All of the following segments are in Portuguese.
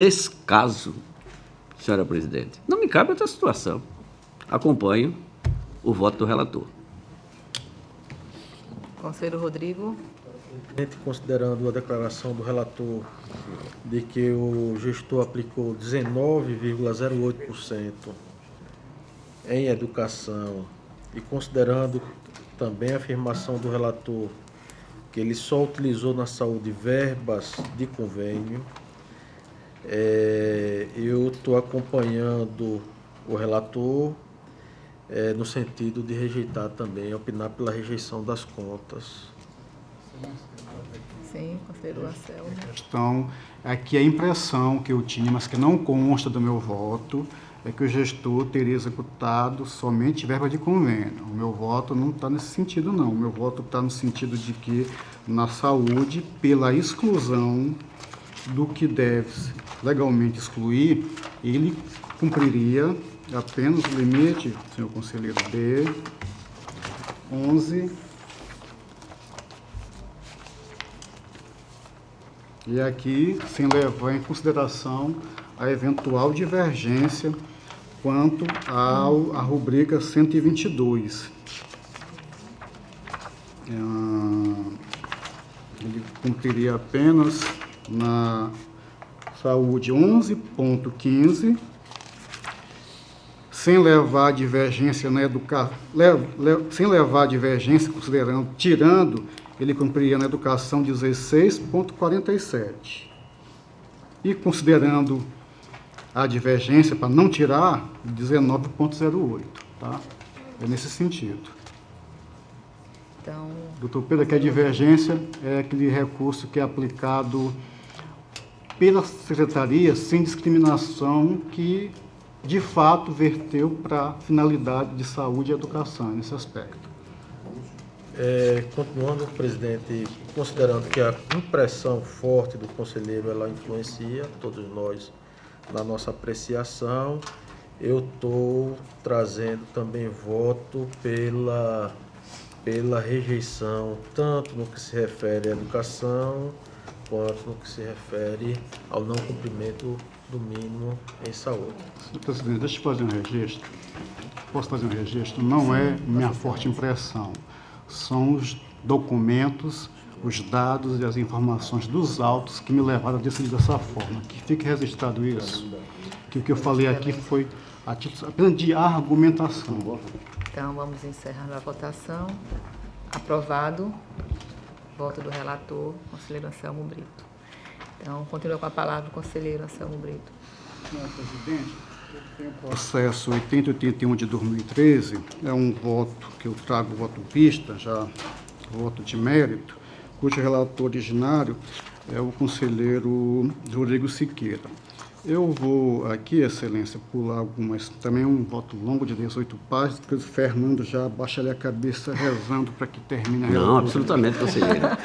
Nesse caso, senhora presidente, não me cabe outra situação. Acompanho o voto do relator. Conselheiro Rodrigo. Considerando a declaração do relator de que o gestor aplicou 19,08% em educação e considerando também a afirmação do relator que ele só utilizou na saúde verbas de convênio, eu estou acompanhando o relator no sentido de rejeitar também, opinar pela rejeição das contas. Sim, conselheiro Anselmo. Então, aqui a impressão que eu tinha, mas que não consta do meu voto, é que o gestor teria executado somente verba de convênio. O meu voto não está nesse sentido, não. O meu voto está no sentido de que, na saúde, pela exclusão do que deve legalmente excluir, ele cumpriria apenas o limite, senhor conselheiro, de 11. E aqui, sem levar em consideração a eventual divergência quanto à rubrica 122. Ele cumpriria apenas na saúde 11,15, sem levar a divergência na educação, sem levar a divergência considerando, tirando, ele cumpriria na educação 16,47. E considerando a divergência, para não tirar, 19,08. Tá? É nesse sentido. Então, Doutor Pedro, que a divergência é aquele recurso que é aplicado pela Secretaria sem discriminação que, de fato, verteu para a finalidade de saúde e educação, nesse aspecto. Continuando, presidente, considerando que a impressão forte do conselheiro ela influencia todos nós na nossa apreciação, eu estou trazendo também voto pela rejeição, tanto no que se refere à educação, quanto no que se refere ao não cumprimento do mínimo em saúde. Senhor presidente, deixa eu fazer um registro. Posso fazer um registro? Não é minha forte impressão. São os documentos, os dados e as informações dos autos que me levaram a decidir dessa forma. Que fique registrado isso, que o que eu falei aqui foi a título apenas de argumentação. então, vamos encerrar a votação. Aprovado. Voto do relator, conselheiro Anselmo Brito. Então, continua com a palavra o conselheiro Anselmo Brito. Senhor presidente, o processo 8081 de 2013 é um voto que eu trago, voto pista, já voto de mérito, cujo relator originário é o conselheiro Rodrigo Siqueira. Eu vou aqui, excelência, pular algumas, também um voto longo de 18 páginas, porque o Fernando já abaixa ali a cabeça rezando para que termine a Não, absolutamente, conselheiro.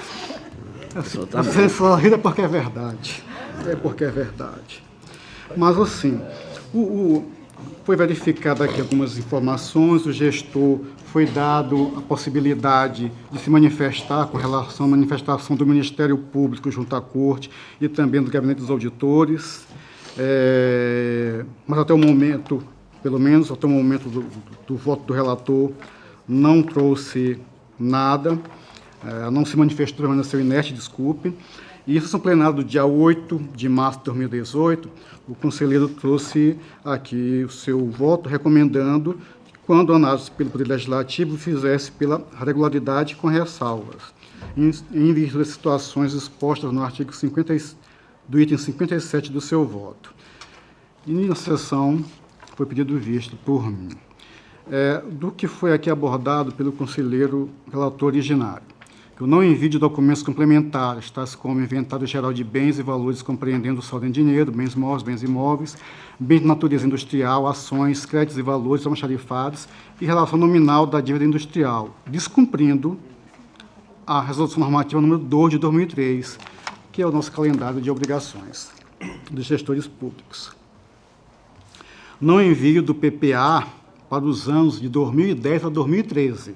Você só ri porque é verdade. É porque é verdade. Mas, assim, foi verificada aqui algumas informações, o gestor foi dado a possibilidade de se manifestar com relação à manifestação do Ministério Público junto à Corte e também do Gabinete dos Auditores, mas até o momento, pelo menos até o momento do voto do relator, não trouxe nada, não se manifestou, permaneceu inerte, desculpe. E isso, no plenário do dia 8 de março de 2018, o conselheiro trouxe aqui o seu voto recomendando que, quando a análise pelo Poder Legislativo, fizesse pela regularidade com ressalvas, em virtude das situações expostas no artigo 50, do item 57 do seu voto. E na sessão foi pedido visto por mim. Do que foi aqui abordado pelo conselheiro relator originário, que eu não envie de documentos complementares, tais como inventário geral de bens e valores compreendendo saldo em dinheiro, bens móveis, bens imóveis, bens de natureza industrial, ações, créditos e valores almoxarifados e relação nominal da dívida industrial, descumprindo a Resolução Normativa número 2 de 2003, que é o nosso calendário de obrigações dos gestores públicos. Não envio do PPA para os anos de 2010 a 2013,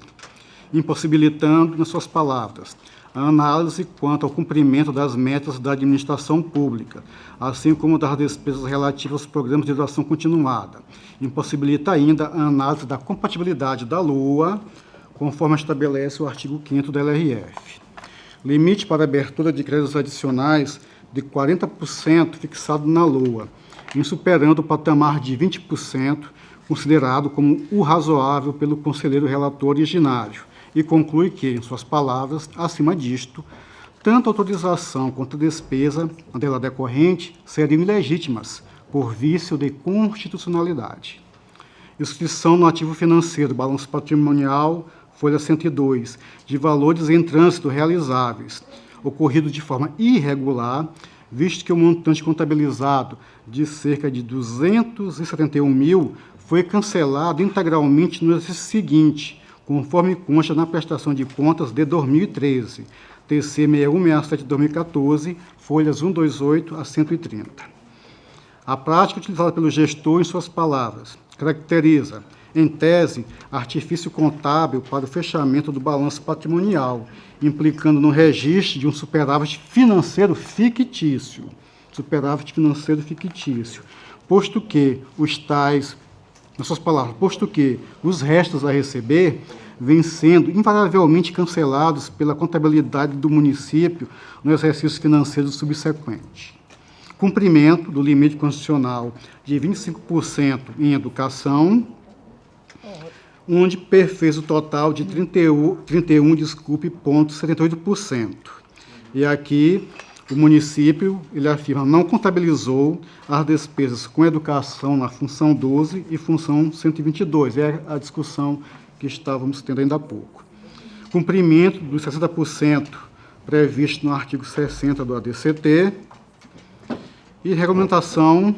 impossibilitando, nas suas palavras, a análise quanto ao cumprimento das metas da administração pública, assim como das despesas relativas aos programas de duração continuada. Impossibilita ainda a análise da compatibilidade da LOA, conforme estabelece o artigo 5º da LRF. Limite para abertura de créditos adicionais de 40% fixado na LOA, insuperando o patamar de 20%, considerado como o razoável pelo conselheiro relator originário, e conclui que, em suas palavras, acima disto, tanto a autorização quanto a despesa dela decorrente seriam ilegítimas, por vício de constitucionalidade. Inscrição no ativo financeiro, balanço patrimonial, folha 102, de valores em trânsito realizáveis, ocorrido de forma irregular, visto que o montante contabilizado de cerca de 271 mil foi cancelado integralmente no exercício seguinte, conforme consta na prestação de contas de 2013, TC 6167-2014, folhas 128 a 130. A prática utilizada pelo gestor, em suas palavras, caracteriza, em tese, artifício contábil para o fechamento do balanço patrimonial, implicando no registro de um superávit financeiro fictício, posto que os restos a receber vêm sendo invariavelmente cancelados pela contabilidade do município no exercício financeiro subsequente. Cumprimento do limite constitucional de 25% em educação, onde perfez o total de 31,78%. E aqui o município, ele afirma, não contabilizou as despesas com educação na função 12 e função 122. É a discussão que estávamos tendo ainda há pouco. Cumprimento dos 60% previsto no artigo 60 do ADCT e regulamentação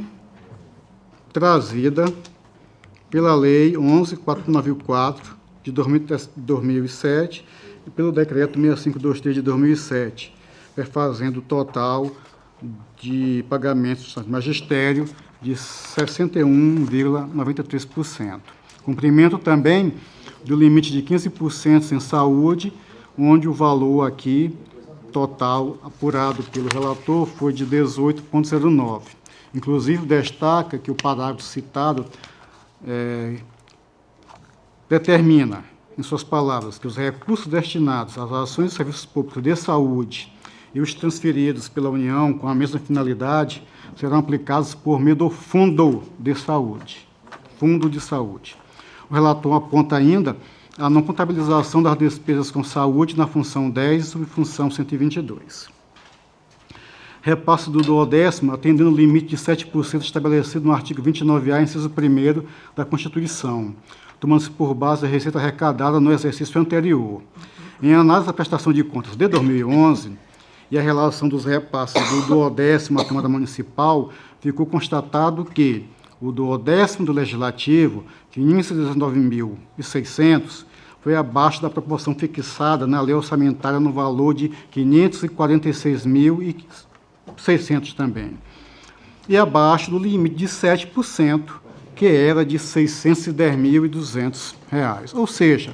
trazida pela Lei 11.494 de 2007 e pelo Decreto 6523 de 2007, fazendo o total de pagamentos do magistério de 61,93%. Cumprimento também do limite de 15% em saúde, onde o valor aqui total apurado pelo relator foi de 18,09. Inclusive, destaca que o parágrafo citado determina, em suas palavras, que os recursos destinados às ações de serviços públicos de saúde e os transferidos pela União com a mesma finalidade serão aplicados por meio do Fundo de Saúde. O relator aponta ainda a não contabilização das despesas com saúde na função 10 e subfunção 122. Repasse do duodécimo, atendendo o limite de 7% estabelecido no artigo 29A, inciso 1º da Constituição, tomando-se por base a receita arrecadada no exercício anterior. Em análise da prestação de contas de 2011 e a relação dos repasses do duodécimo à Câmara Municipal, ficou constatado que o duodécimo do Legislativo, 519.600, foi abaixo da proporção fixada na lei orçamentária no valor de 546.600 também, e abaixo do limite de 7%, que era de R$ 610.200, ou seja,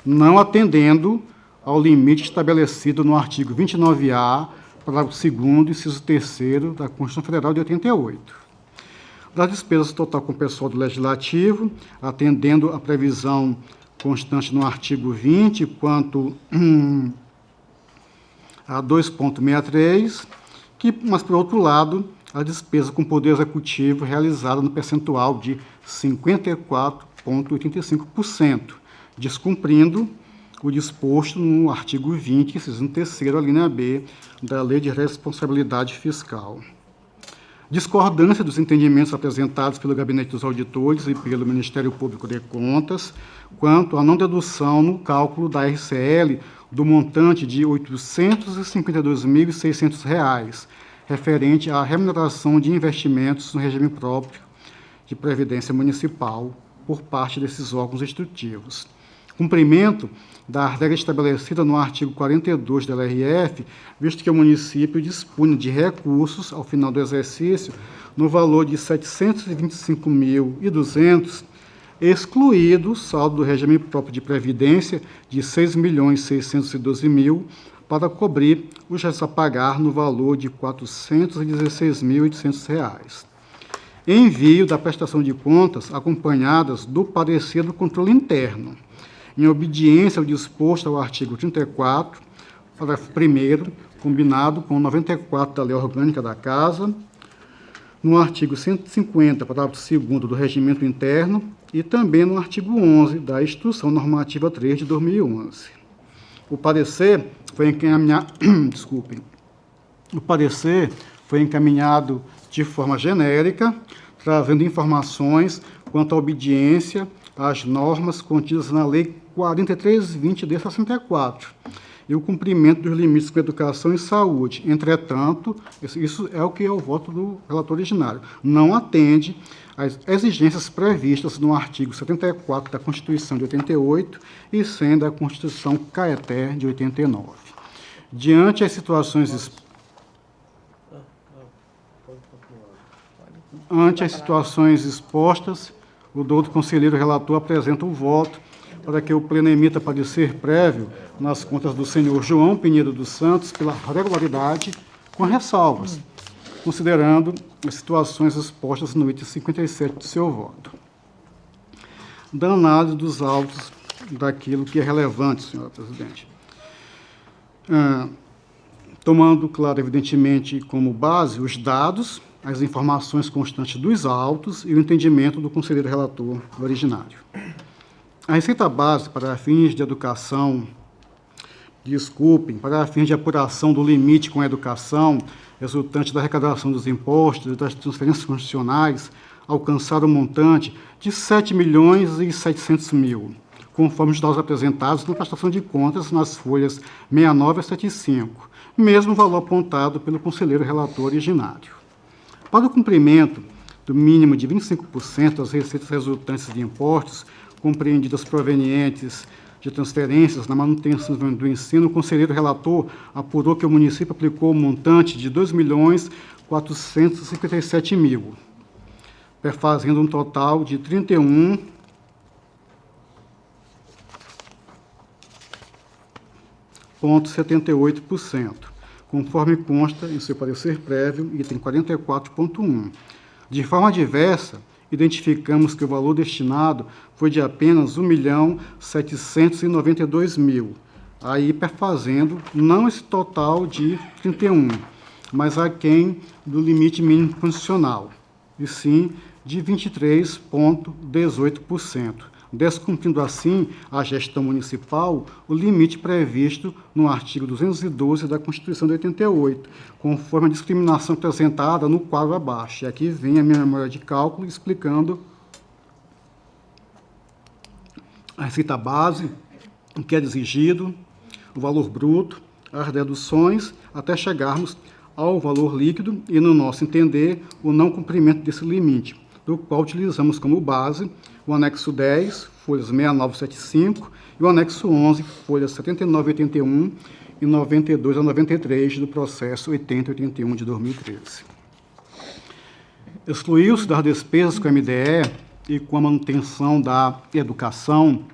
não atendendo ao limite estabelecido no artigo 29A, parágrafo 2º, inciso 3º da Constituição Federal de 88. Das despesas total com o pessoal do Legislativo, atendendo a previsão constante no artigo 20, quanto a 2,63, mas, por outro lado, a despesa com poder executivo realizada no percentual de 54,85%, descumprindo o disposto no artigo 20, inciso 3º, a linha B, da Lei de Responsabilidade Fiscal. Discordância dos entendimentos apresentados pelo Gabinete dos Auditores e pelo Ministério Público de Contas quanto à não dedução no cálculo da RCL do montante de R$ 852.600, referente à remuneração de investimentos no regime próprio de previdência municipal por parte desses órgãos instrutivos. Cumprimento da regra estabelecida no artigo 42 da LRF, visto que o município dispunha de recursos, ao final do exercício, no valor de R$ 725.200, excluído o saldo do regime próprio de previdência de R$ 6.612.000, para cobrir os restos a pagar no valor de R$ 416.800. Envio da prestação de contas acompanhadas do parecer do controle interno, em obediência ao disposto ao artigo 34, parágrafo 1º, combinado com 94 da Lei Orgânica da Casa, no artigo 150, parágrafo 2º do Regimento Interno e também no artigo 11 da Instrução Normativa 3 de 2011. O parecer foi encaminhado, de forma genérica, trazendo informações quanto à obediência às normas contidas na Lei 4320 de 64 e o cumprimento dos limites com educação e saúde. Entretanto, isso é o que é o voto do relator originário. Não atende às exigências previstas no artigo 74 da Constituição de 88 e 100 da Constituição Caeté de 89. Diante as situações expostas, o doutor conselheiro relator apresenta o voto para que o Pleno emita parecer prévio nas contas do senhor João Pinheiro dos Santos pela regularidade, com ressalvas, considerando as situações expostas no item 57 do seu voto. Da análise dos autos daquilo que é relevante, senhora presidente. Tomando, claro, evidentemente, como base os dados, as informações constantes dos autos e o entendimento do conselheiro relator originário. A receita base para fins de educação, para fins de apuração do limite com a educação, resultante da arrecadação dos impostos e das transferências constitucionais, alcançaram o montante de R$ 7.700.000, conforme os dados apresentados na prestação de contas nas folhas 69 a 75, mesmo valor apontado pelo conselheiro relator originário. Para o cumprimento do mínimo de 25% das receitas resultantes de impostos, compreendidas provenientes de transferências na manutenção do ensino, o conselheiro relator apurou que o município aplicou o montante de R$ 2.457.000, perfazendo um total de 31,78%, conforme consta em seu parecer prévio, item 44.1. De forma diversa, identificamos que o valor destinado foi de apenas R$ 1.792.000, aí perfazendo não esse total de 31, mas aquém do limite mínimo constitucional, e sim de 23,18%, descumprindo assim a gestão municipal o limite previsto no artigo 212 da Constituição de 88, conforme a discriminação apresentada no quadro abaixo. E aqui vem a minha memória de cálculo explicando a receita base, o que é exigido, o valor bruto, as deduções, até chegarmos ao valor líquido e, no nosso entender, o não cumprimento desse limite, do qual utilizamos como base o anexo 10, folhas 69 a 75, e o anexo 11, folhas 79 a 81 e 92 a 93 do processo 8081 de 2013. Excluiu-se das despesas com a MDE e com a manutenção da educação,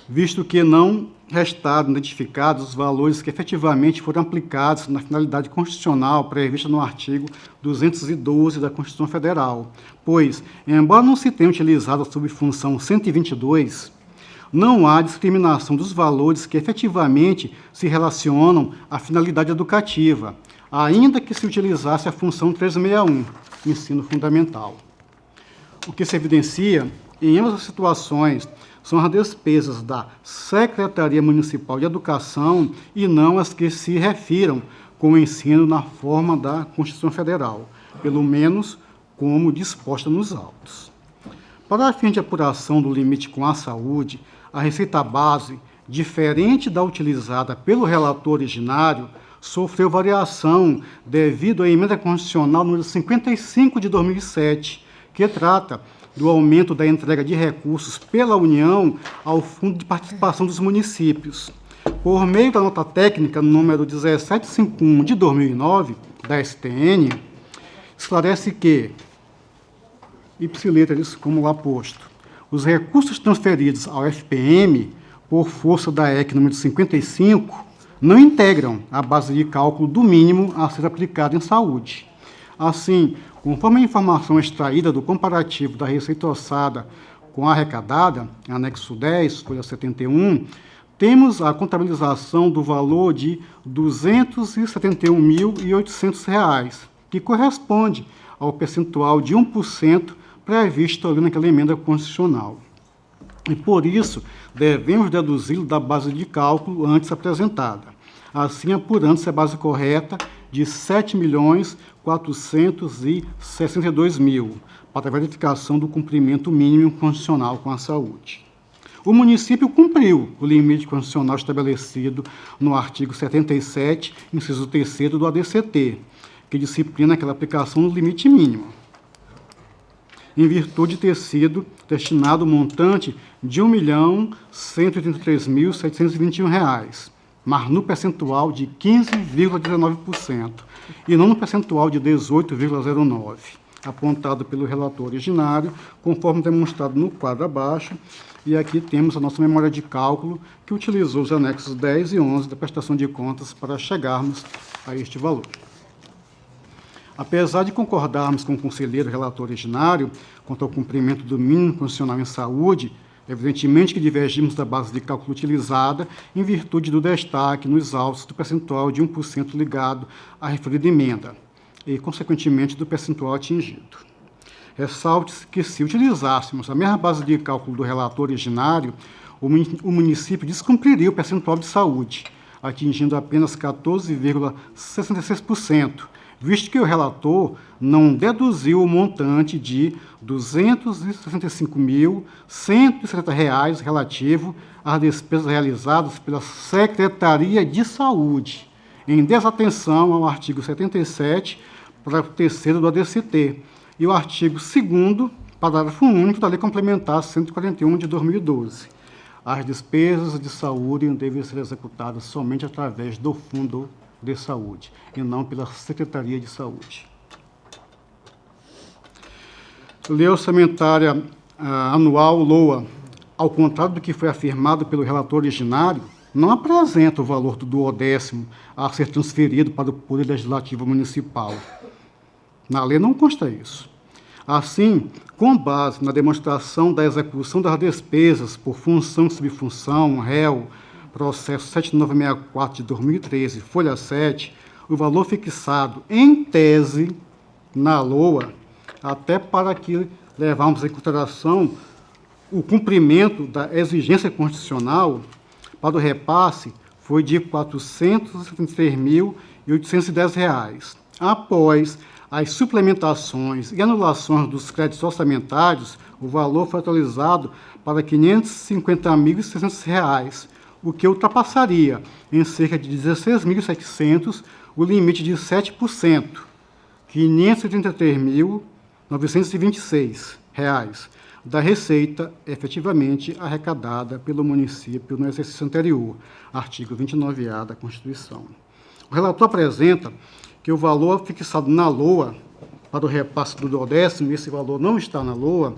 visto que não restaram identificados os valores que efetivamente foram aplicados na finalidade constitucional prevista no artigo 212 da Constituição Federal, pois, embora não se tenha utilizado a subfunção 122, não há discriminação dos valores que efetivamente se relacionam à finalidade educativa, ainda que se utilizasse a função 361, ensino fundamental. O que se evidencia, em ambas as situações, são as despesas da Secretaria Municipal de Educação e não as que se refiram com o ensino na forma da Constituição Federal, pelo menos como disposta nos autos. Para a fim de apuração do limite com a saúde, a receita base, diferente da utilizada pelo relator originário, sofreu variação devido à emenda constitucional número 55 de 2007, que trata do aumento da entrega de recursos pela União ao Fundo de Participação dos Municípios. Por meio da nota técnica número 1751 de 2009, da STN, esclarece que, ipsileteris, como lá posto, os recursos transferidos ao FPM, por força da EC número 55, não integram a base de cálculo do mínimo a ser aplicado em saúde. Assim, conforme a informação extraída do comparativo da receita orçada com a arrecadada, anexo 10, folha 71, temos a contabilização do valor de R$ 271.800, que corresponde ao percentual de 1% previsto ali naquela emenda constitucional. E, por isso, devemos deduzi-lo da base de cálculo antes apresentada, assim apurando-se a base correta de R$ 7.462.000, para a verificação do cumprimento mínimo constitucional com a saúde. O município cumpriu o limite constitucional estabelecido no artigo 77, inciso 3º do ADCT, que disciplina aquela aplicação do limite mínimo, em virtude de ter sido destinado o montante de R$ 1.183.721, mas no percentual de 15,19% e não no percentual de 18,09%, apontado pelo relator originário, conforme demonstrado no quadro abaixo. E aqui temos a nossa memória de cálculo, que utilizou os anexos 10 e 11 da prestação de contas para chegarmos a este valor. Apesar de concordarmos com o conselheiro relator originário quanto ao cumprimento do mínimo constitucional em saúde, evidentemente que divergimos da base de cálculo utilizada em virtude do destaque nos autos do percentual de 1% ligado à referida emenda e, consequentemente, do percentual atingido. Ressalte-se que, se utilizássemos a mesma base de cálculo do relator originário, o município descumpriria o percentual de saúde, atingindo apenas 14,66%, visto que o relator não deduziu o montante de R$ 265.170 relativo às despesas realizadas pela Secretaria de Saúde, em desatenção ao artigo 77, parágrafo 3º do ADCT, e o artigo 2º, parágrafo único da Lei Complementar 141 de 2012. As despesas de saúde devem ser executadas somente através do Fundo de Saúde, e não pela Secretaria de Saúde. Lei Orçamentária Anual, LOA, ao contrário do que foi afirmado pelo relator originário, não apresenta o valor do duodécimo a ser transferido para o Poder Legislativo Municipal. Na lei não consta isso. Assim, com base na demonstração da execução das despesas por função e subfunção, réu, processo 7964 de 2013, folha 7, o valor fixado em tese na LOA, até para que levarmos em consideração o cumprimento da exigência constitucional, para o repasse foi de R$ 473.810. Após as suplementações e anulações dos créditos orçamentários, o valor foi atualizado para R$ 550.600, o que ultrapassaria em cerca de 16.700 o limite de 7%, R$ 533.926, da receita efetivamente arrecadada pelo município no exercício anterior, artigo 29A da Constituição. O relator apresenta que o valor fixado na LOA para o repasse do duodécimo, esse valor não está na LOA,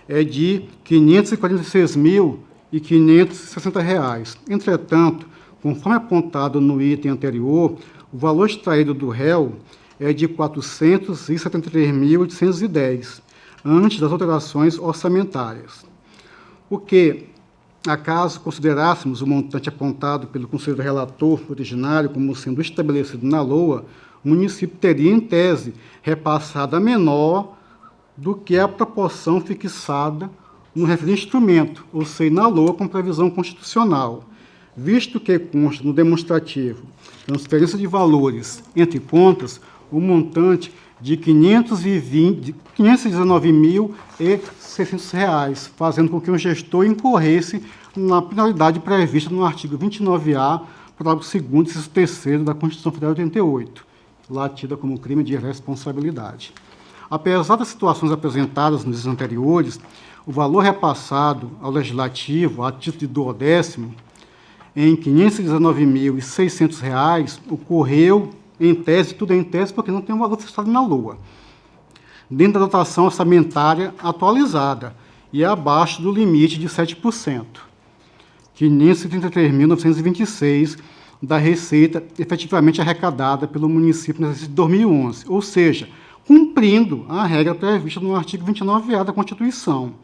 é de R$ 546.560. Entretanto, conforme apontado no item anterior, o valor extraído do réu é de R$ 473.810, antes das alterações orçamentárias. O que, acaso considerássemos o montante apontado pelo conselheiro relator originário como sendo estabelecido na LOA, o município teria, em tese, repassada menor do que a proporção fixada no referido instrumento, ou seja, na LOA com previsão constitucional, visto que consta no demonstrativo transferência de valores entre contas, o montante de R$ 519.600, fazendo com que o gestor incorresse na penalidade prevista no artigo 29A, parágrafo 2º, inciso 3º da Constituição Federal de 88, lá tida como crime de responsabilidade. Apesar das situações apresentadas nos dias anteriores, o valor repassado ao Legislativo a título de duodécimo em R$ 519.600 ocorreu em tese, tudo é em tese, porque não tem um valor fixado na LOA, dentro da dotação orçamentária atualizada e abaixo do limite de 7%, R$ 533.926, da receita efetivamente arrecadada pelo município no exercício de 2011, ou seja, cumprindo a regra prevista no artigo 29A da Constituição.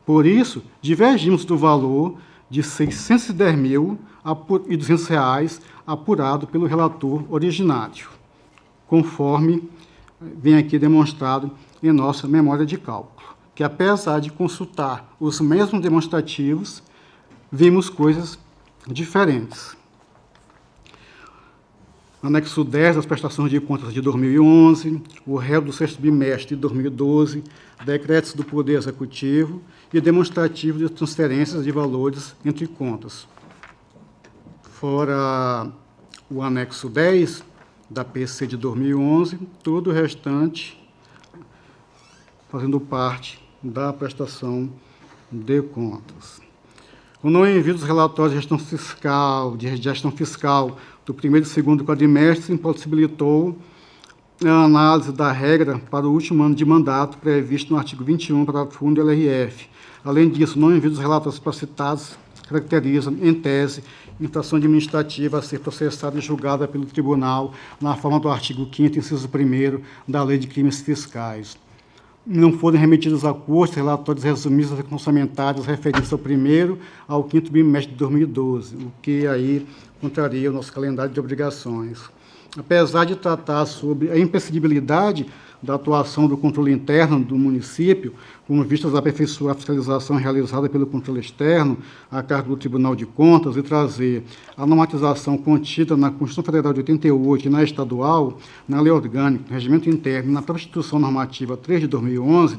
Por isso, divergimos do valor de R$ 610.200 apurado pelo relator originário, conforme vem aqui demonstrado em nossa memória de cálculo, que apesar de consultar os mesmos demonstrativos, vimos coisas diferentes. Anexo 10 das prestações de contas de 2011, o réu do sexto bimestre de 2012, decretos do Poder Executivo e demonstrativo de transferências de valores entre contas. Fora o anexo 10 da PC de 2011, todo o restante fazendo parte da prestação de contas. O não envio dos relatórios de gestão fiscal do primeiro e segundo quadrimestre impossibilitou a análise da regra para o último ano de mandato previsto no artigo 21, parágrafo 1 do LRF. Além disso, o não envio dos relatórios citados caracteriza, em tese, infração administrativa a ser processada e julgada pelo tribunal na forma do artigo 5º, inciso 1º da Lei de Crimes Fiscais. Não foram remetidos a corte relatórios resumidos orçamentários referentes ao primeiro ao quinto bimestre de 2012, o que aí contraria o nosso calendário de obrigações. Apesar de tratar sobre a imprescindibilidade da atuação do controle interno do município, com vistas a aperfeiçoar a fiscalização realizada pelo controle externo, a cargo do Tribunal de Contas, e trazer a normatização contida na Constituição Federal de 88 e na estadual, na Lei Orgânica, no Regimento Interno e na própria Instituição Normativa 3 de 2011,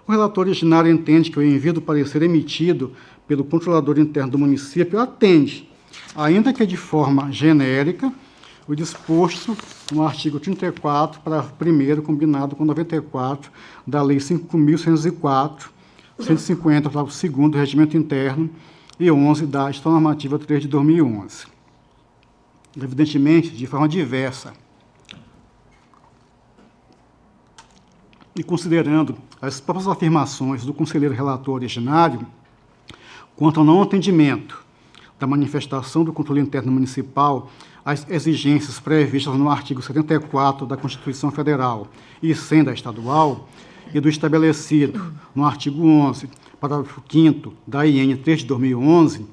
o relator originário entende que o envio do parecer emitido pelo controlador interno do município atende, ainda que de forma genérica, o disposto no artigo 34, parágrafo 1º, combinado com 94 da Lei 5.104, 150, parágrafo 2º do Regimento Interno e 11 da Instituição Normativa 3 de 2011. Evidentemente, de forma diversa, e considerando as próprias afirmações do conselheiro relator originário quanto ao não atendimento da manifestação do controle interno municipal às exigências previstas no artigo 74 da Constituição Federal e 100 da estadual, e do estabelecido no artigo 11, parágrafo 5º da IN 3 de 2011,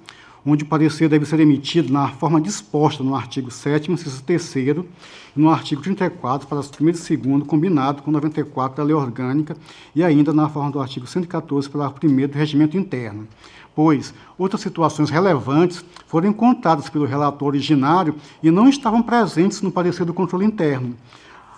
onde o parecer deve ser emitido na forma disposta no artigo 7º, inciso 3º, e no artigo 34, parágrafo 1º e 2º, combinado com 94 da Lei Orgânica, e ainda na forma do artigo 114, parágrafo 1º do Regimento Interno, pois outras situações relevantes foram encontradas pelo relator originário e não estavam presentes no parecer do controle interno.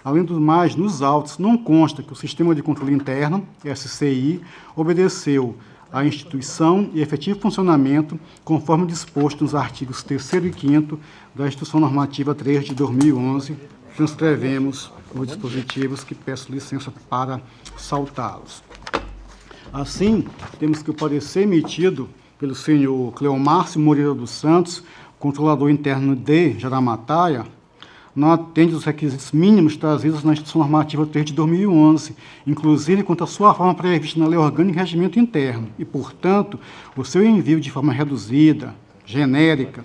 Além do mais, nos autos não consta que o Sistema de Controle Interno, SCI, obedeceu à instituição e efetivo funcionamento conforme disposto nos artigos 3º e 5º da Instituição Normativa 3 de 2011. Transcrevemos os dispositivos que peço licença para saltá-los. Assim, temos que o parecer emitido pelo senhor Cleomárcio Moreira dos Santos, controlador interno de Jaramataia, não atende os requisitos mínimos trazidos na Instituição Normativa 3 de 2011, inclusive quanto à sua forma prevista na Lei Orgânica e Regimento Interno, e, portanto, o seu envio de forma reduzida, genérica,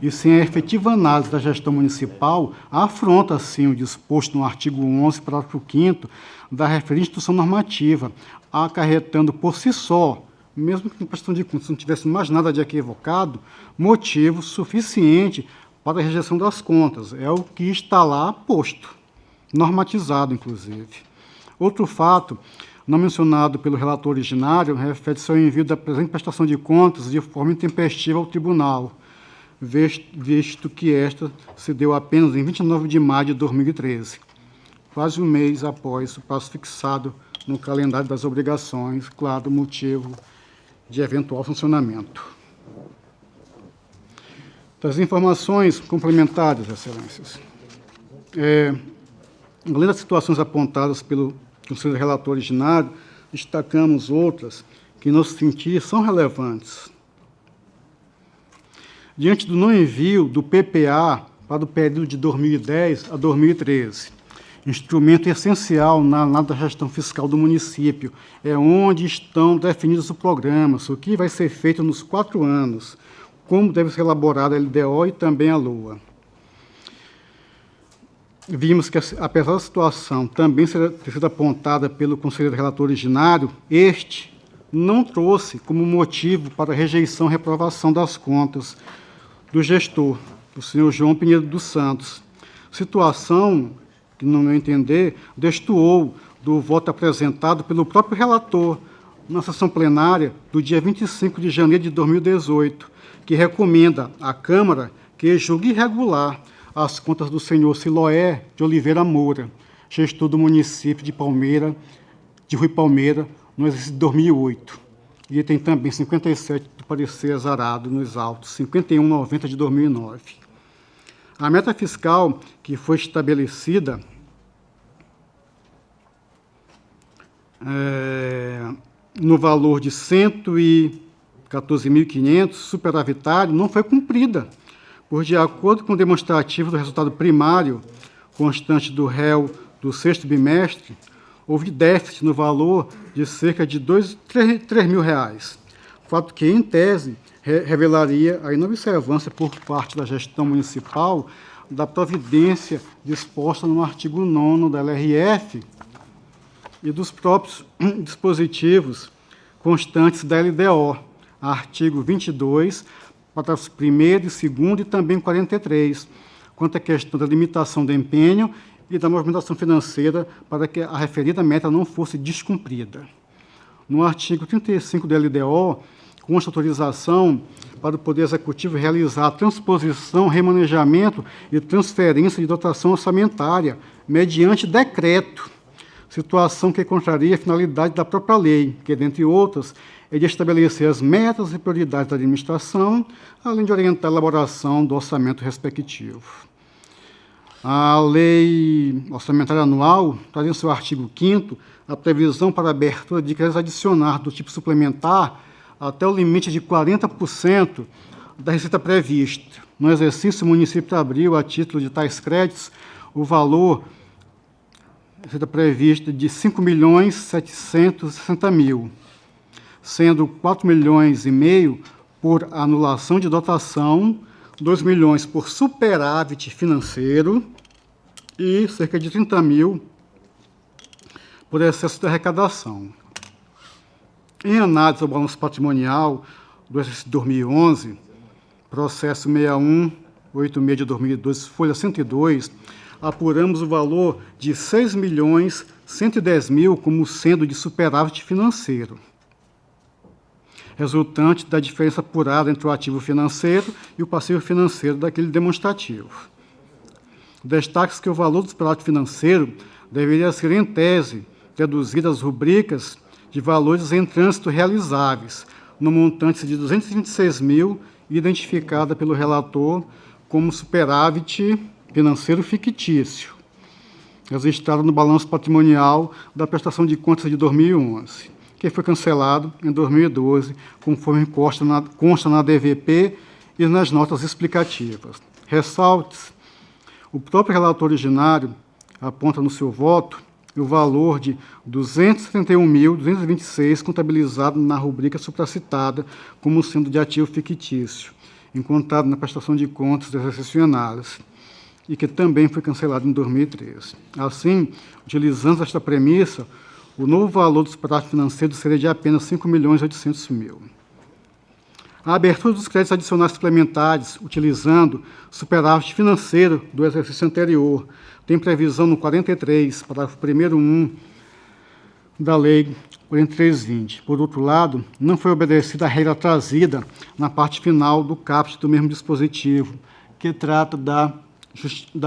e sem a efetiva análise da gestão municipal, afronta, assim, o disposto no artigo 11, parágrafo 5º, da referente instituição normativa, acarretando por si só, mesmo que em prestação de contas não tivesse mais nada de equivocado, motivo suficiente para a rejeição das contas. É o que está lá posto, normatizado, inclusive. Outro fato, não mencionado pelo relator originário, refere-se ao envio da presente prestação de contas de forma intempestiva ao tribunal, visto que esta se deu apenas em 29 de maio de 2013, quase um mês após o prazo fixado no calendário das obrigações, claro, motivo de eventual funcionamento. Das informações complementares, excelências, além das situações apontadas pelo conselheiro relator originário, destacamos outras que, em nosso sentir, são relevantes. Diante do não envio do PPA para o período de 2010 a 2013, instrumento essencial na análise da gestão fiscal do município, é onde estão definidos os programas, o que vai ser feito nos 4 anos, como deve ser elaborada a LDO e também a LOA. Vimos que, apesar da situação também ter sido apontada pelo conselheiro relator originário, este não trouxe como motivo para a rejeição e reprovação das contas do gestor, o senhor João Pinheiro dos Santos. Situação que, no meu entender, destoou do voto apresentado pelo próprio relator na sessão plenária do dia 25 de janeiro de 2018, que recomenda à Câmara que julgue irregular as contas do senhor Siloé de Oliveira Moura, gestor do município de Rui Palmeira, no exercício de 2008. E tem também 57 do parecer azarado nos autos, 5190 de 2009. A meta fiscal que foi estabelecida no valor de 114.500 superavitário não foi cumprida, pois, de acordo com o demonstrativo do resultado primário constante do réu do 6º bimestre, houve déficit no valor de cerca de R$ mil, fato que, em tese, revelaria a inobservância por parte da gestão municipal da providência disposta no artigo 9º da LRF e dos próprios dispositivos constantes da LDO, artigo 22, parágrafos 1º e 2º e também 43, quanto à questão da limitação do empenho e da movimentação financeira para que a referida meta não fosse descumprida. No artigo 35 da LDO, consta autorização para o Poder Executivo realizar a transposição, remanejamento e transferência de dotação orçamentária mediante decreto, situação que contraria a finalidade da própria lei, que, dentre outras, é de estabelecer as metas e prioridades da administração, além de orientar a elaboração do orçamento respectivo. A Lei Orçamentária Anual traz em seu artigo 5º a previsão para a abertura de créditos adicionais do tipo suplementar até o limite de 40% da receita prevista. No exercício, o município abriu, a título de tais créditos, o valor receita prevista de R$ 5.760.000, sendo R$ 4,5 milhões por anulação de dotação, R$ 2 milhões por superávit financeiro e cerca de R$ 30.000 por excesso de arrecadação. Em análise ao balanço patrimonial do exercício de 2011, processo 6186 de 2012, folha 102, apuramos o valor de R$ 6.110.000 como sendo de superávit financeiro, resultante da diferença apurada entre o ativo financeiro e o passivo financeiro daquele demonstrativo. Destaque-se que o valor do superávit financeiro deveria ser, em tese, reduzido às rubricas de valores em trânsito realizáveis, no montante de R$ 226.000, identificada pelo relator como superávit financeiro fictício, registrado no balanço patrimonial da prestação de contas de 2011, que foi cancelado em 2012, conforme consta na DVP e nas notas explicativas. Ressalte-se, o próprio relator originário aponta no seu voto o valor de R$ 271.226 contabilizado na rubrica supracitada como sendo de ativo fictício, encontrado na prestação de contas do exercício de análise, e que também foi cancelado em 2013. Assim, utilizando esta premissa, o novo valor do superávit financeiro seria de apenas R$ 5.800.000. A abertura dos créditos adicionais suplementares, utilizando superávit financeiro do exercício anterior, tem previsão no 43, parágrafo 1º, da Lei 4320. Por outro lado, não foi obedecida a regra trazida na parte final do caput do mesmo dispositivo, que trata da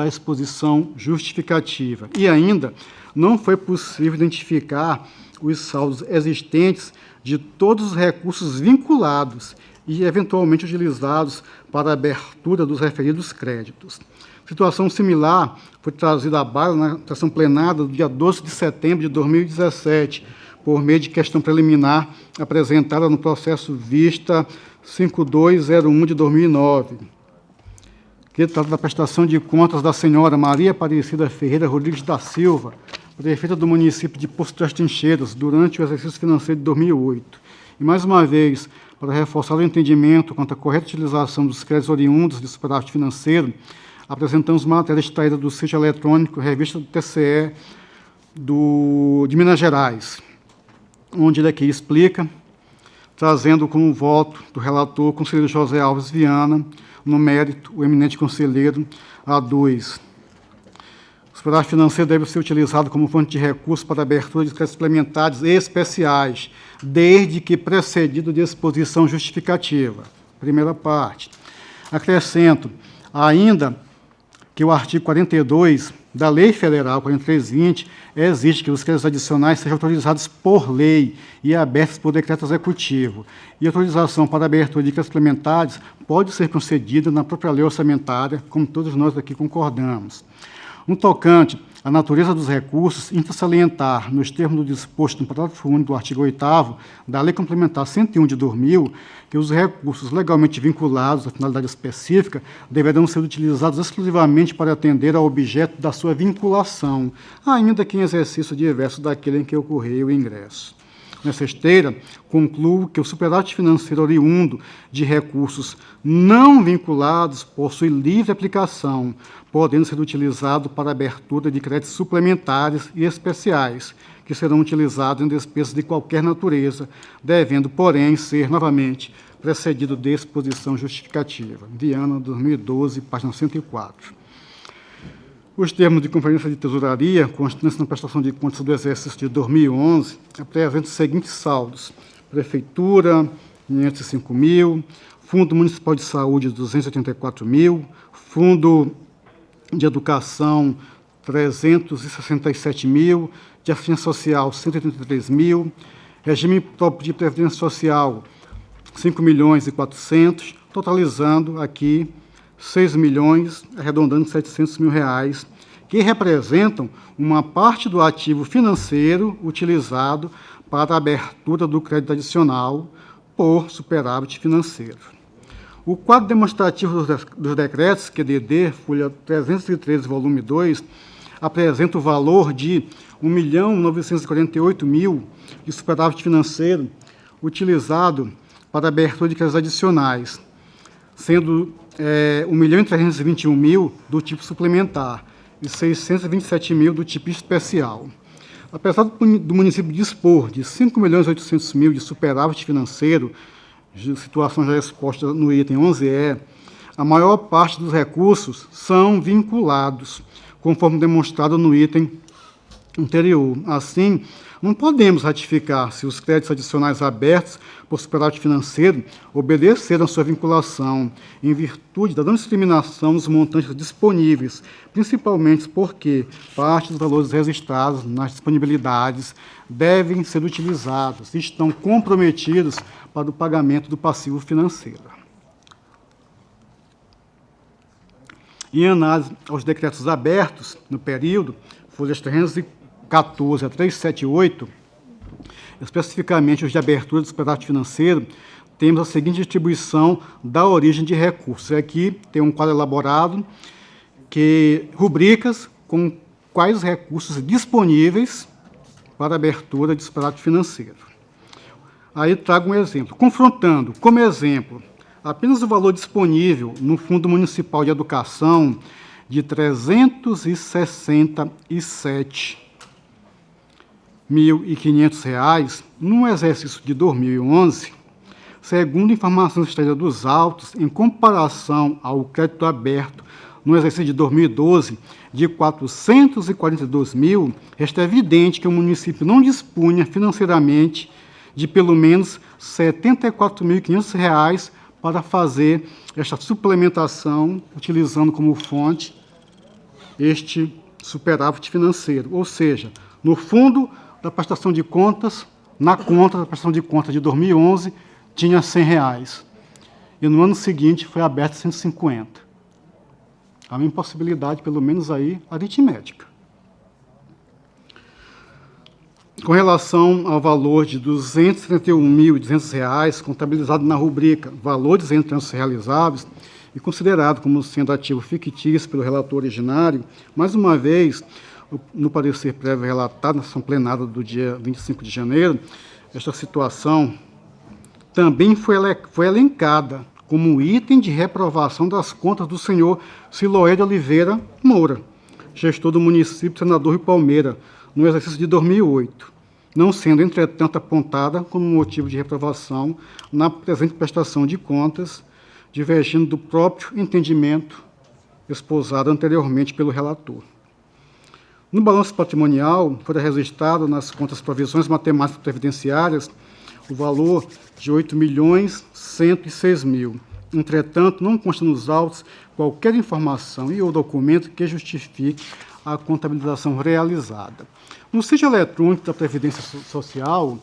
exposição justificativa. E ainda não foi possível identificar os saldos existentes de todos os recursos vinculados e eventualmente utilizados para a abertura dos referidos créditos. Situação similar foi trazida à baila na sessão plenária do dia 12 de setembro de 2017, por meio de questão preliminar apresentada no processo vista 5201 de 2009, que trata da prestação de contas da senhora Maria Aparecida Ferreira Rodrigues da Silva, prefeita do município de Poço das Trincheiras, durante o exercício financeiro de 2008. E, mais uma vez, para reforçar o entendimento quanto à correta utilização dos créditos oriundos de superávit financeiro, apresentamos matéria extraída do sítio eletrônico Revista do TCE de Minas Gerais, onde ele aqui explica, trazendo como voto do relator, conselheiro José Alves Viana, no mérito, o eminente conselheiro A2. O superávit financeiro deve ser utilizado como fonte de recursos para a abertura de créditos suplementares e especiais, desde que precedido de exposição justificativa. Primeira parte. Acrescento ainda que o artigo 42 da Lei Federal 4320 exige que os créditos adicionais sejam autorizados por lei e abertos por decreto executivo. E a autorização para a abertura de créditos suplementares pode ser concedida na própria lei orçamentária, como todos nós aqui concordamos. No tocante à natureza dos recursos, salientar, nos termos do disposto no parágrafo único do artigo 8º da Lei Complementar 101 de 2000, que os recursos legalmente vinculados à finalidade específica deverão ser utilizados exclusivamente para atender ao objeto da sua vinculação, ainda que em exercício diverso daquele em que ocorreu o ingresso. Nessa esteira, concluo que o superávit financeiro oriundo de recursos não vinculados possui livre aplicação, podendo ser utilizado para a abertura de créditos suplementares e especiais, que serão utilizados em despesas de qualquer natureza, devendo, porém, ser, novamente, precedido de exposição justificativa. Viana, 2012, página 104. Os termos de conferência de tesouraria, constantes na prestação de contas do exercício de 2011, apresentam os seguintes saldos: Prefeitura, 505 mil, Fundo Municipal de Saúde, 284 mil, Fundo de Educação, 367 mil, de Assistência Social, 183 mil, Regime próprio de Previdência Social, 5 milhões e 400, totalizando aqui 6 milhões, arredondando 700 mil reais, que representam uma parte do ativo financeiro utilizado para a abertura do crédito adicional por superávit financeiro. O quadro demonstrativo dos decretos, QDD, folha 313, volume 2, apresenta o valor de 1.948.000 de superávit financeiro utilizado para a abertura de créditos adicionais, sendo 1.321.000 do tipo suplementar e 627.000 do tipo especial. Apesar do município dispor de 5.800.000 de superávit financeiro, situação já exposta no item 11E, a maior parte dos recursos são vinculados, conforme demonstrado no item anterior. Assim, não podemos ratificar se os créditos adicionais abertos por superávit financeiro obedeceram à sua vinculação, em virtude da não discriminação dos montantes disponíveis, principalmente porque parte dos valores registrados nas disponibilidades devem ser utilizados e estão comprometidos para o pagamento do passivo financeiro. Em análise aos decretos abertos no período, folhas 314 a 378, especificamente os de abertura do superávit financeiro, temos a seguinte distribuição da origem de recursos. Aqui tem um quadro elaborado que rubricas com quais recursos disponíveis para a abertura de superávit financeiro. Aí trago um exemplo, confrontando, como exemplo, apenas o valor disponível no Fundo Municipal de Educação de R$ 367.500 no exercício de 2011, segundo informações extraídas dos autos, em comparação ao crédito aberto no exercício de 2012 de 442.000, resta evidente que o município não dispunha financeiramente de pelo menos R$ 74.500 para fazer esta suplementação, utilizando como fonte este superávit financeiro. Ou seja, no fundo da prestação de contas, na conta da prestação de contas de 2011, tinha R$ 100, e no ano seguinte foi aberto 150. Há uma impossibilidade, pelo menos aí, aritmética. Com relação ao valor de R$ 231.200, contabilizado na rubrica Valores em Trânsitos Realizáveis e considerado como sendo ativo fictício pelo relator originário, mais uma vez, no parecer prévio relatado na sessão plenária do dia 25 de janeiro, esta situação também foi elencada como item de reprovação das contas do senhor Siloé de Oliveira Moura, gestor do município Senador Rui Palmeira, no exercício de 2008, não sendo, entretanto, apontada como motivo de reprovação na presente prestação de contas, divergindo do próprio entendimento exposado anteriormente pelo relator. No balanço patrimonial, foi registrado nas contas provisões matemáticas previdenciárias o valor de R$ 8.106.000. Entretanto, não consta nos autos qualquer informação e ou documento que justifique a contabilização realizada. No sítio eletrônico da Previdência Social,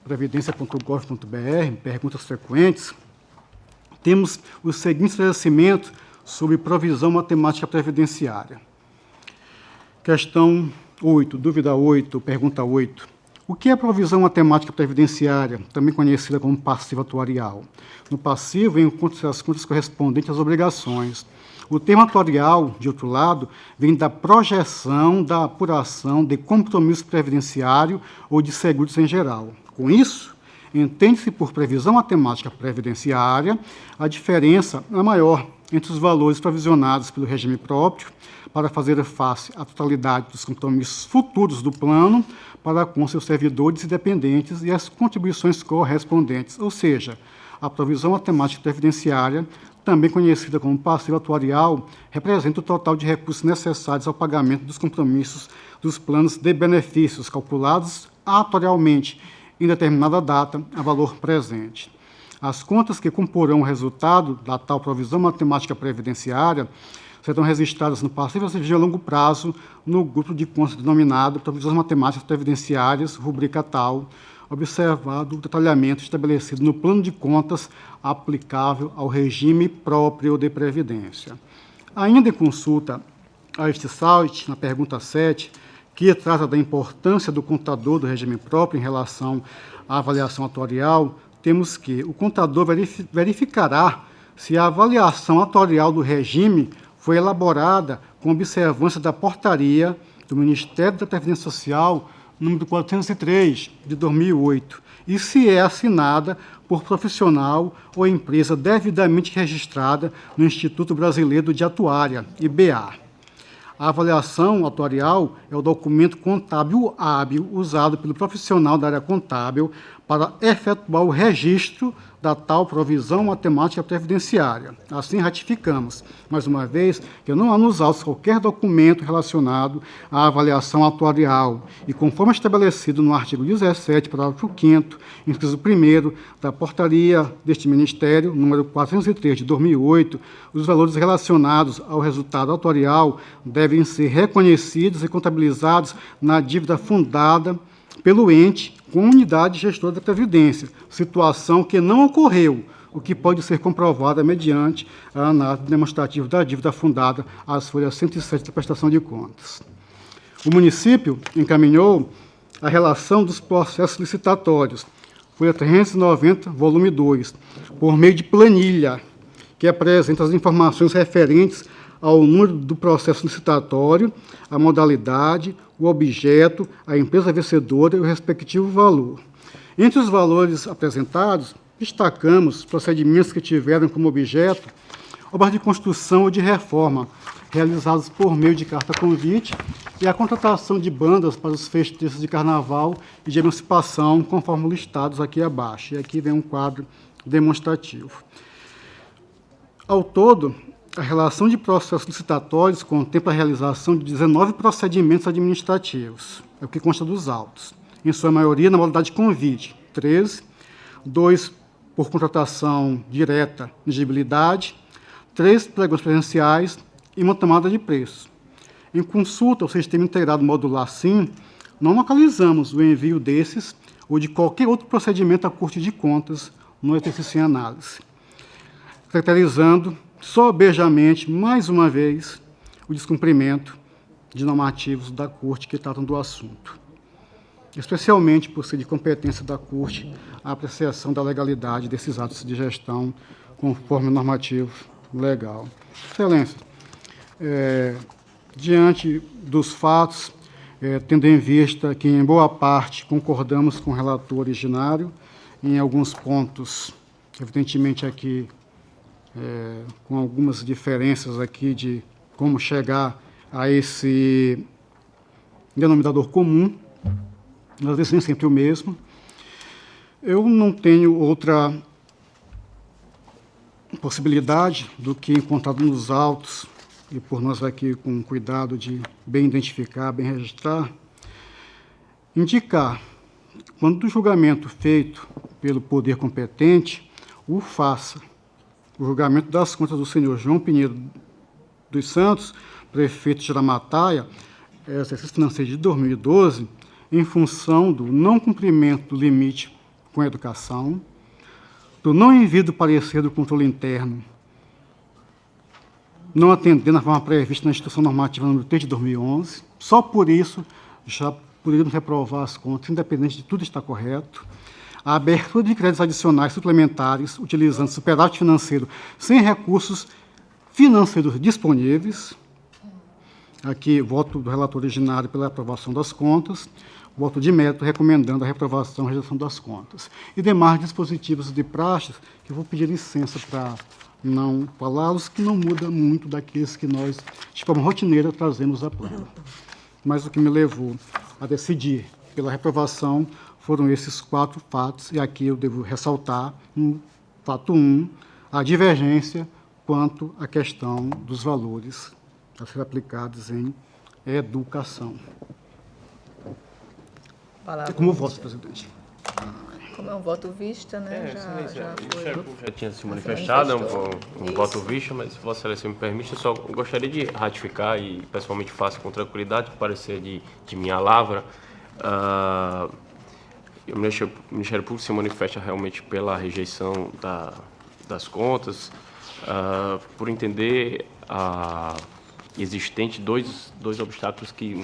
previdência.gov.br, perguntas frequentes, temos os seguintes esclarecimentos sobre provisão matemática previdenciária. Questão 8, dúvida 8, pergunta 8. O que é provisão matemática previdenciária, também conhecida como passivo atuarial? No passivo, encontram-se as contas correspondentes às obrigações. O termo atuarial, de outro lado, vem da projeção da apuração de compromisso previdenciário ou de seguros em geral. Com isso, entende-se por previsão matemática previdenciária a diferença maior entre os valores provisionados pelo regime próprio para fazer face à totalidade dos compromissos futuros do plano para com seus servidores e dependentes e as contribuições correspondentes, ou seja, a provisão matemática previdenciária, também conhecida como passivo atuarial, representa o total de recursos necessários ao pagamento dos compromissos dos planos de benefícios calculados atuarialmente em determinada data a valor presente. As contas que comporão o resultado da tal provisão matemática previdenciária serão registradas no passivo a longo prazo no grupo de contas denominado Provisões Matemáticas Previdenciárias, rubrica tal, observado o detalhamento estabelecido no plano de contas aplicável ao regime próprio de previdência. Ainda em consulta a este site, na pergunta 7, que trata da importância do contador do regime próprio em relação à avaliação atuarial, temos que o contador verificará se a avaliação atuarial do regime foi elaborada com observância da portaria do Ministério da Previdência Social, número 403, de 2008, e se é assinada por profissional ou empresa devidamente registrada no Instituto Brasileiro de Atuária, IBA. A avaliação atuarial é o documento contábil hábil usado pelo profissional da área contábil para efetuar o registro da tal provisão matemática previdenciária. Assim, ratificamos, mais uma vez, que não há nos autos qualquer documento relacionado à avaliação atuarial e, conforme estabelecido no artigo 17, parágrafo 5º, inciso 1º da portaria deste Ministério, número 403, de 2008, os valores relacionados ao resultado atuarial devem ser reconhecidos e contabilizados na dívida fundada pelo ente com unidade gestora da Previdência, situação que não ocorreu, o que pode ser comprovada mediante a análise demonstrativa da dívida fundada às folhas 107 da prestação de contas. O município encaminhou a relação dos processos licitatórios, folha 390, volume 2, por meio de planilha, que apresenta as informações referentes ao número do processo licitatório, a modalidade, o objeto, a empresa vencedora e o respectivo valor. Entre os valores apresentados, destacamos procedimentos que tiveram como objeto obras de construção ou de reforma, realizados por meio de carta-convite, e a contratação de bandas para os festejos de carnaval e de emancipação, conforme listados aqui abaixo. E aqui vem um quadro demonstrativo. Ao todo, a relação de processos licitatórios contempla a realização de 19 procedimentos administrativos, é o que consta dos autos, em sua maioria na modalidade de convite, 13, 2 por contratação direta, exigibilidade, 3 pregões presenciais e uma tomada de preço. Em consulta ao Sistema Integrado Modular SIM, não localizamos o envio desses ou de qualquer outro procedimento à Corte de Contas no exercício em análise, caracterizando sobejamente, mais uma vez, o descumprimento de normativos da Corte que tratam do assunto, especialmente por ser de competência da Corte a apreciação da legalidade desses atos de gestão conforme o normativo legal. Excelência, diante dos fatos, tendo em vista que, em boa parte, concordamos com o relator originário em alguns pontos, evidentemente aqui, com algumas diferenças aqui de como chegar a esse denominador comum, às vezes nem sempre o mesmo. Eu não tenho outra possibilidade do que encontrado nos autos, e por nós aqui com cuidado de bem identificar, bem registrar, indicar, quando do julgamento feito pelo poder competente, o faça. O julgamento das contas do senhor João Pinheiro dos Santos, prefeito de Jaramataia, exercício financeiro de 2012, em função do não cumprimento do limite com a educação, do não envio do parecer do controle interno, não atendendo a forma prevista na Instrução Normativa número 3 de 2011, só por isso já poderíamos reprovar as contas, independente de tudo estar correto. A abertura de créditos adicionais suplementares, utilizando superávit financeiro sem recursos financeiros disponíveis. Aqui, voto do relator originário pela aprovação das contas, voto de mérito recomendando a reprovação e rejeição das contas. E demais dispositivos de praxes, que eu vou pedir licença para não falá-los, que não muda muito daqueles que nós, de forma rotineira, trazemos à plana. Mas o que me levou a decidir pela reprovação foram esses 4 fatos, e aqui eu devo ressaltar, no fato 1, a divergência quanto à questão dos valores a ser aplicados em educação. Como voto, presidente? Como é um voto vista, né? Já tinha se manifestado, é um voto vista, mas se Vossa Excelência me permite, eu só gostaria de ratificar e pessoalmente faço com tranquilidade o parecer de minha lavra. O Ministério Público se manifesta realmente pela rejeição das contas, por entender existente dois obstáculos que,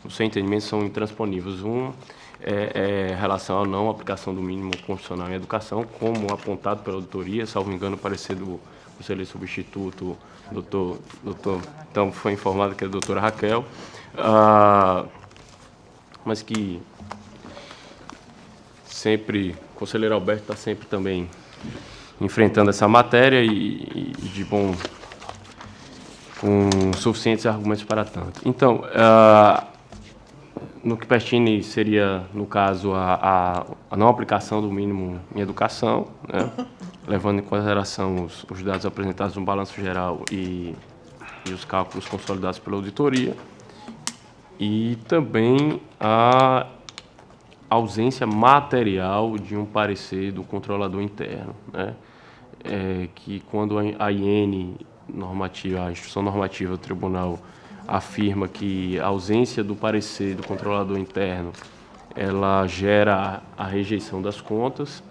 no seu entendimento, são intransponíveis. Um é relação à não aplicação do mínimo constitucional em educação, como apontado pela auditoria, salvo engano, o parecer do conselheiro substituto, então foi informado que é a doutora Raquel, mas que sempre, o conselheiro Alberto está sempre também enfrentando essa matéria e de bom, com suficientes argumentos para tanto. Então, no que pertine seria, no caso, a não aplicação do mínimo em educação, né, levando em consideração os dados apresentados no balanço geral e os cálculos consolidados pela auditoria, e também a ausência material de um parecer do controlador interno, né, que quando a IN normativa, a instrução normativa do tribunal afirma que a ausência do parecer do controlador interno ela gera a rejeição das contas,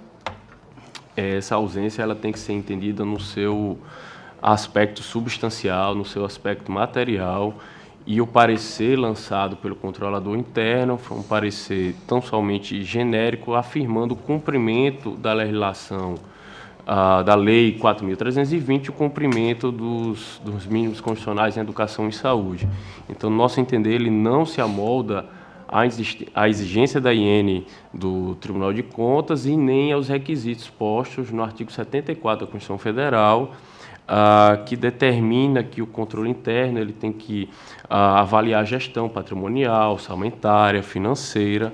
essa ausência ela tem que ser entendida no seu aspecto substancial, no seu aspecto material, e o parecer lançado pelo controlador interno foi um parecer tão somente genérico, afirmando o cumprimento da legislação da Lei 4.320, o cumprimento dos mínimos constitucionais em educação e saúde. Então, no nosso entender, ele não se amolda à exigência da IN do Tribunal de Contas e nem aos requisitos postos no artigo 74 da Constituição Federal, que determina que o controle interno ele tem que avaliar a gestão patrimonial, orçamentária, financeira,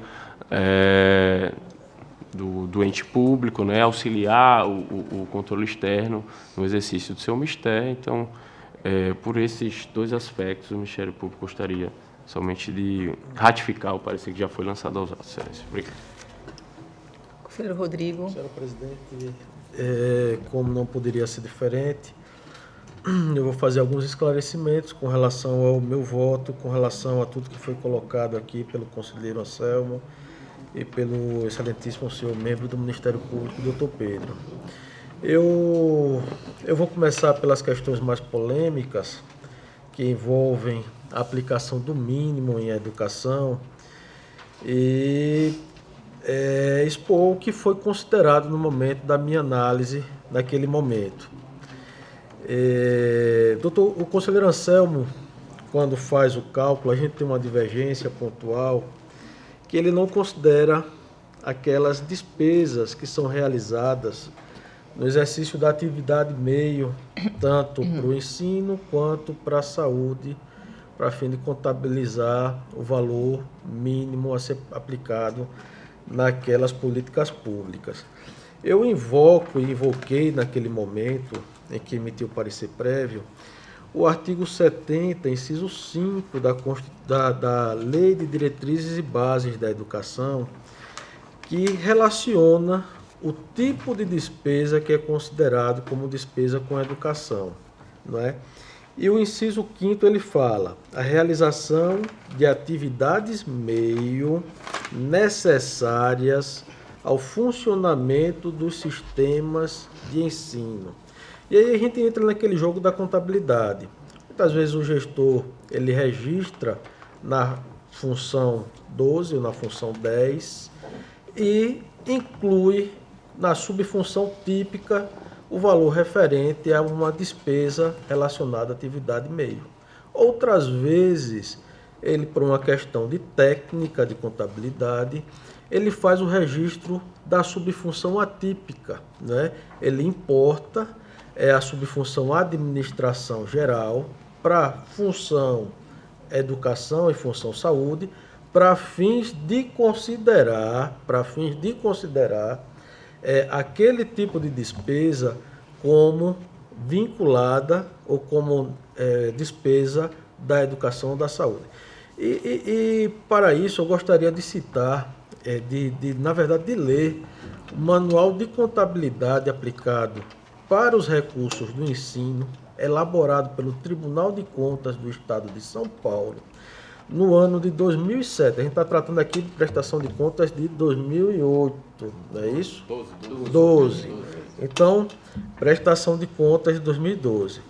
do ente público, né, auxiliar o controle externo no exercício do seu mistério. Então, por esses dois aspectos, o Ministério Público gostaria somente de ratificar o parecer que já foi lançado aos autos. Obrigado. Conselheiro Rodrigo. Senhora presidente, como não poderia ser diferente, eu vou fazer alguns esclarecimentos com relação ao meu voto, com relação a tudo que foi colocado aqui pelo conselheiro Anselmo e pelo excelentíssimo senhor membro do Ministério Público, doutor Pedro. Eu vou começar pelas questões mais polêmicas, que envolvem a aplicação do mínimo em educação e expor o que foi considerado no momento da minha análise naquele momento. O conselheiro Anselmo, quando faz o cálculo, a gente tem uma divergência pontual que ele não considera aquelas despesas que são realizadas no exercício da atividade meio, tanto para o ensino quanto para a saúde, para fim de contabilizar o valor mínimo a ser aplicado naquelas políticas públicas. Eu invoquei naquele momento em que emiti o parecer prévio, o artigo 70, inciso 5 da Lei de Diretrizes e Bases da Educação, que relaciona o tipo de despesa que é considerado como despesa com educação, não é? E o inciso 5º ele fala a realização de atividades meio necessárias ao funcionamento dos sistemas de ensino. E aí a gente entra naquele jogo da contabilidade. Muitas vezes o gestor ele registra na função 12 ou na função 10 e inclui na subfunção típica o valor referente a uma despesa relacionada à atividade meio. Outras vezes, ele, por uma questão de técnica de contabilidade, ele faz o registro da subfunção atípica, né? Ele importa a subfunção administração geral para função educação e função saúde, para fins de considerar aquele tipo de despesa como vinculada ou como despesa da educação ou da saúde. E para isso eu gostaria de citar, na verdade, de ler o Manual de Contabilidade aplicado para os recursos do ensino, elaborado pelo Tribunal de Contas do Estado de São Paulo, no ano de 2007. A gente está tratando aqui de prestação de contas de 2008, não é isso? 12. Então, prestação de contas de 2012.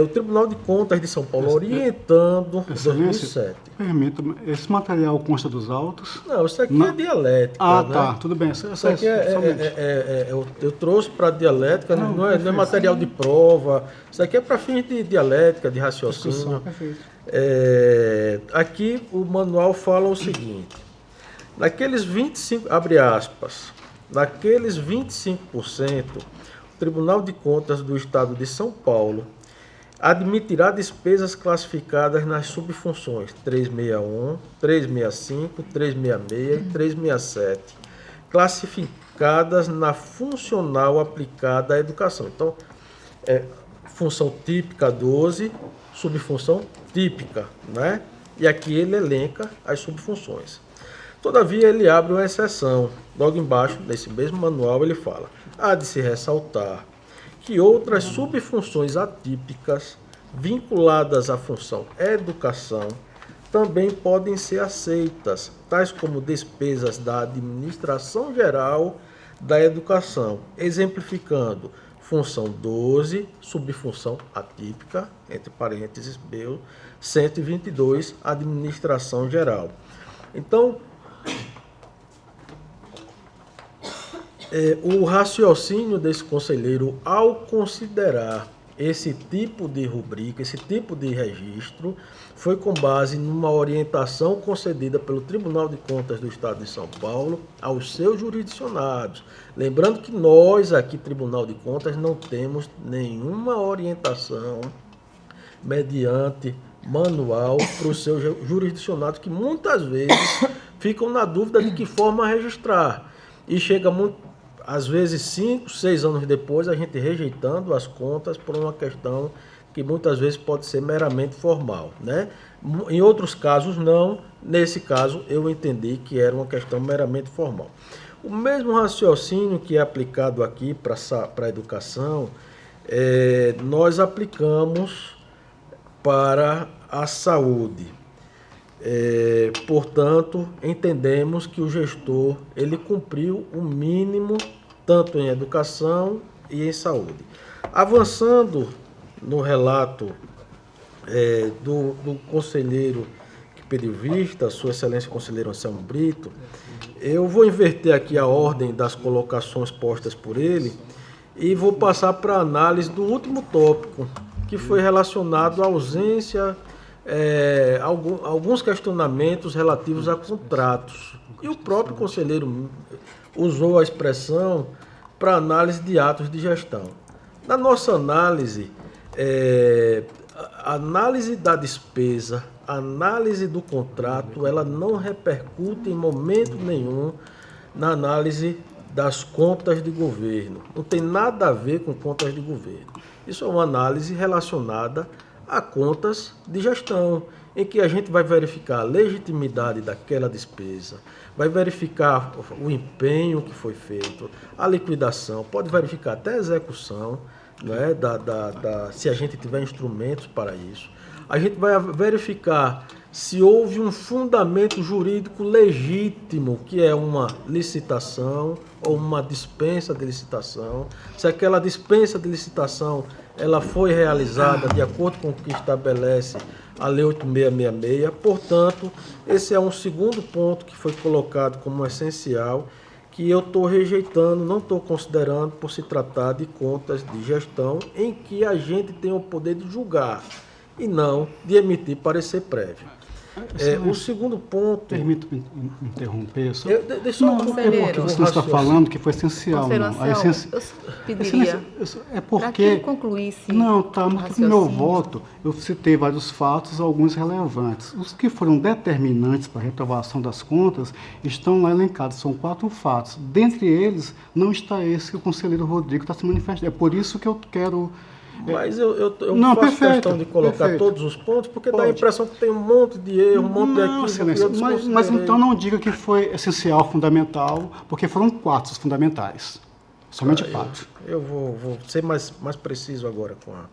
O Tribunal de Contas de São Paulo orientando 2007. Permita, esse material consta dos autos? Não, isso aqui é dialética. Ah, né? tá, tudo bem. Isso aqui eu trouxe para dialética, não é material de prova. Isso aqui é para fins de dialética, de raciocínio. Perfeito. Aqui o manual fala o seguinte: naqueles 25, abre aspas, naqueles 25%, o Tribunal de Contas do Estado de São Paulo admitirá despesas classificadas nas subfunções 361, 365, 366 e 367, classificadas na funcional aplicada à educação. Então, função típica 12, subfunção típica, né? E aqui ele elenca as subfunções. Todavia, ele abre uma exceção. Logo embaixo, nesse mesmo manual, ele fala: há de se ressaltar que outras subfunções atípicas vinculadas à função educação também podem ser aceitas, tais como despesas da administração geral da educação, exemplificando função 12, subfunção atípica, entre parênteses, B, 122, administração geral. Então, o raciocínio desse conselheiro, ao considerar esse tipo de rubrica, esse tipo de registro, foi com base numa orientação concedida pelo Tribunal de Contas do Estado de São Paulo aos seus jurisdicionados. Lembrando que nós, aqui, Tribunal de Contas, não temos nenhuma orientação mediante manual para os seus jurisdicionados, que muitas vezes ficam na dúvida de que forma registrar. E chega às vezes 5, 6 anos depois, a gente rejeitando as contas por uma questão que muitas vezes pode ser meramente formal, né? Em outros casos não, nesse caso eu entendi que era uma questão meramente formal. O mesmo raciocínio que é aplicado aqui para a educação, nós aplicamos para a saúde. Portanto, entendemos que o gestor ele cumpriu o mínimo tanto em educação e em saúde. Avançando no relato do conselheiro que pediu vista, Sua Excelência Conselheiro Anselmo Brito, eu vou inverter aqui a ordem das colocações postas por ele e vou passar para a análise do último tópico, que foi relacionado à ausência alguns questionamentos relativos a contratos. E o próprio conselheiro usou a expressão para análise de atos de gestão. Na nossa análise, a análise da despesa, a análise do contrato, ela não repercute em momento nenhum na análise das contas de governo. Não tem nada a ver com contas de governo. Isso é uma análise relacionada a contas de gestão, em que a gente vai verificar a legitimidade daquela despesa, vai verificar o empenho que foi feito, a liquidação, pode verificar até a execução, né, se a gente tiver instrumentos para isso. A gente vai verificar se houve um fundamento jurídico legítimo, que é uma licitação ou uma dispensa de licitação, se aquela dispensa de licitação ela foi realizada de acordo com o que estabelece a Lei 8666. Portanto, esse é um segundo ponto que foi colocado como essencial, que eu estou rejeitando, não estou considerando por se tratar de contas de gestão em que a gente tem o poder de julgar e não de emitir parecer prévio. O segundo ponto... Permito-me interromper. Deixa eu porque você está falando que foi essencial. Eu pediria para que ele concluísse. Não, tá, mas no meu voto eu citei vários fatos, alguns relevantes. Os que foram determinantes para a reprovação das contas estão lá elencados, são 4 fatos. Dentre eles, não está esse que o conselheiro Rodrigo está se manifestando. É por isso que eu quero... Mas eu faço questão de colocar todos os pontos, porque dá a impressão que tem um monte de erro, um monte de equívoco. Mas então não diga que foi essencial, fundamental, porque foram 4 os fundamentais. Somente 4. Eu vou ser mais preciso agora com a...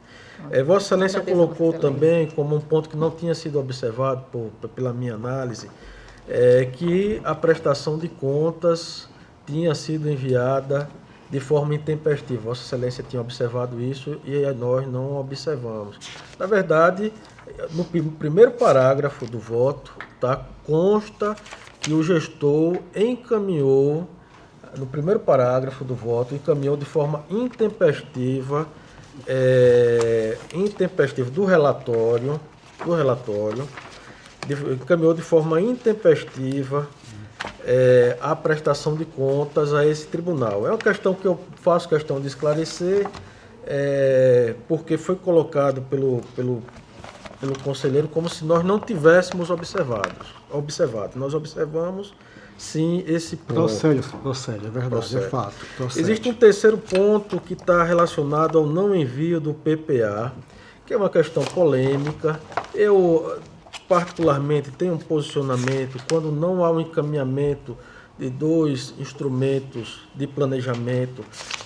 Vossa Excelência colocou também como um ponto que não tinha sido observado pela minha análise, que a prestação de contas tinha sido enviada de forma intempestiva. Vossa Excelência tinha observado isso e nós não observamos. Na verdade, no primeiro parágrafo do voto, consta que o gestor encaminhou, no primeiro parágrafo do voto, encaminhou de forma intempestiva do relatório, encaminhou de forma intempestiva a prestação de contas a esse tribunal. É uma questão que eu faço questão de esclarecer, porque foi colocado pelo conselheiro como se nós não tivéssemos observado. Nós observamos, sim, esse ponto. Procede, é verdade, é fato. Procede. Existe um terceiro ponto que está relacionado ao não envio do PPA, que é uma questão polêmica. Eu particularmente tenho um posicionamento quando não há um encaminhamento de 2 instrumentos de planejamento,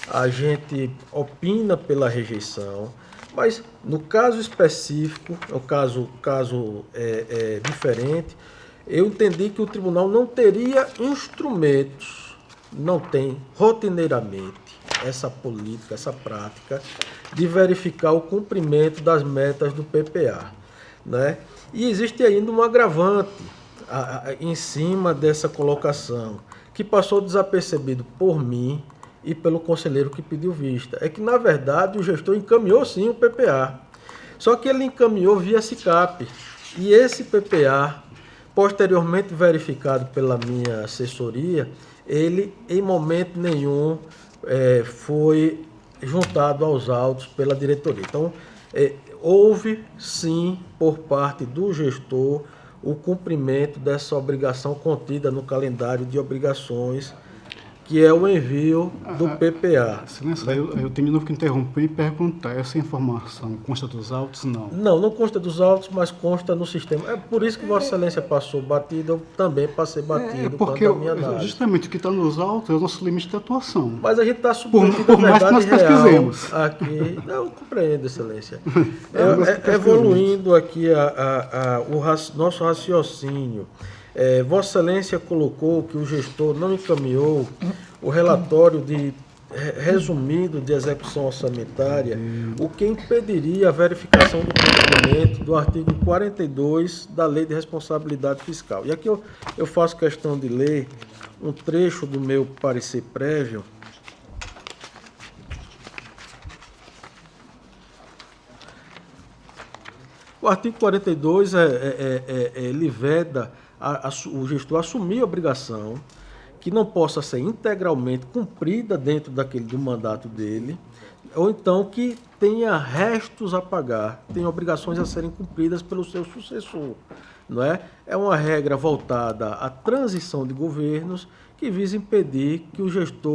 a gente opina pela rejeição, mas no caso específico, o caso diferente, eu entendi que o tribunal não teria instrumentos, não tem rotineiramente essa política, essa prática de verificar o cumprimento das metas do PPA, né? E existe ainda um agravante em cima dessa colocação, que passou desapercebido por mim e pelo conselheiro que pediu vista. É que, na verdade, o gestor encaminhou sim o PPA, só que ele encaminhou via SICAP. E esse PPA, posteriormente verificado pela minha assessoria, ele em momento nenhum foi juntado aos autos pela diretoria. Então, houve, sim, por parte do gestor, o cumprimento dessa obrigação contida no calendário de obrigações, que é o envio do PPA. Excelência, eu tenho de novo que interromper e perguntar, essa informação consta dos autos? Não. Não consta dos autos, mas consta no sistema. É por isso que Vossa Excelência passou batido, eu também passei batido. Porque justamente o que está nos autos é o nosso limite de atuação. Mas a gente está submetido à verdade nós pesquisemos aqui. Não, eu compreendo, Excelência. Evoluindo aqui o nosso raciocínio. Vossa Excelência colocou que o gestor não encaminhou o relatório resumido de execução orçamentária, o que impediria a verificação do cumprimento do artigo 42 da Lei de Responsabilidade Fiscal. E aqui eu faço questão de ler um trecho do meu parecer prévio. O artigo 42 ele veda o gestor assumir a obrigação que não possa ser integralmente cumprida dentro do mandato dele, ou então que tenha restos a pagar, tenha obrigações a serem cumpridas pelo seu sucessor. Não é? É uma regra voltada à transição de governos que visa impedir que o gestor